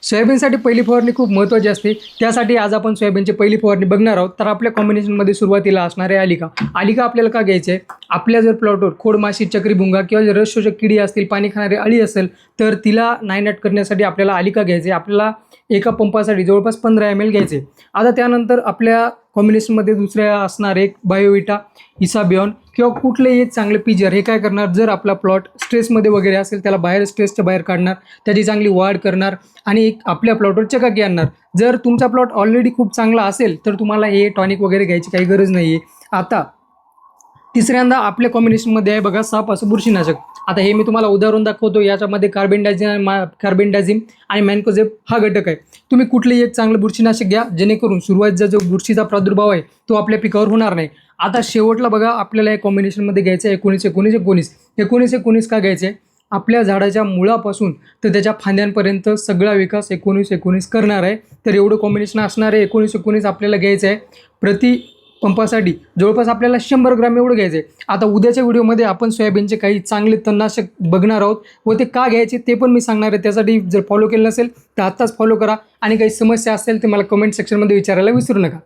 सोयाबीनसाठी पहिली फवारणी खूप महत्त्वाची असते. त्यासाठी आज आपण सोयाबीनची पहिली फवारणी बघणार आहोत. तर आपल्या कॉम्बिनेशनमध्ये सुरुवातीला असणार आहे आलिका. आलिका आपल्याला का घ्यायची आहे? आपल्या जर प्लॉटवर खोडमाशी, चक्रीभुंगा किंवा जर रसशोषक किडी असतील, पाणी खाणारी अळी असेल, तर तिला नायनाट करण्यासाठी आपल्याला आलिका घ्यायची आहे. आपल्याला एका पंपासाठी जवळपास 15 ml घ्यायचे. आता त्यानंतर आपल्या कॉम्बिनेशनमध्ये दुसऱ्या असणार एक बायोविटा, इसाबिऑन किंवा कुठलेही एक चांगले पीजर. हे काय करणार, जर आपला प्लॉट स्ट्रेसमध्ये वगैरे असेल त्याला बाहेर स्ट्रेसच्या बाहेर काढणार, त्याची चांगली वाढ करणार आणि एक आपल्या प्लॉटवर चकाकी आणणार. जर तुमचा प्लॉट ऑलरेडी खूप चांगला असेल तर तुम्हाला हे टॉनिक वगैरे घ्यायची काही गरज नाही आहे. आता तिसऱ्यांदा आपल्या कॉम्बिनेशनमध्ये आहे बघा साप असं बुरशीनाशक. आता हे मी तुम्हाला उदाहरण दाखवतो. याच्यामध्ये कार्बेंडाझिम आणि मॅन्कोझेब हा घटक आहे. तुम्ही कुठलेही एक चांगलं बुरशीनाशक घ्या, जेणेकरून सुरुवातीचा जो बुरशीचा प्रादुर्भाव आहे तो आपल्या पिकावर होणार नाही. आता शेवटला बघा आपल्याला या कॉम्बिनेशनमध्ये घ्यायचं आहे 19-19-19 का घ्यायचं आहे? आपल्या झाडाच्या मुळापासून तर त्याच्या फांद्यांपर्यंत सगळा विकास 19-19 करणार आहे. तर एवढं कॉम्बिनेशन असणार आहे. 19-19 आपल्याला घ्यायचं आहे. प्रति पंपासाठी जवळपास आपल्याला 100 ग्रॅम एवढं घ्यायचं आहे. आता उद्याच्या व्हिडिओमध्ये आपण सोयाबीनचे काही चांगले तणनाशक बघणार आहोत व ते का घ्यायचे ते पण मी सांगणार आहे. त्यासाठी जर फॉलो केलं नसेल तर आत्ताच फॉलो करा आणि काही समस्या असेल तर मला कमेंट सेक्शनमध्ये विचारायला विसरू नका.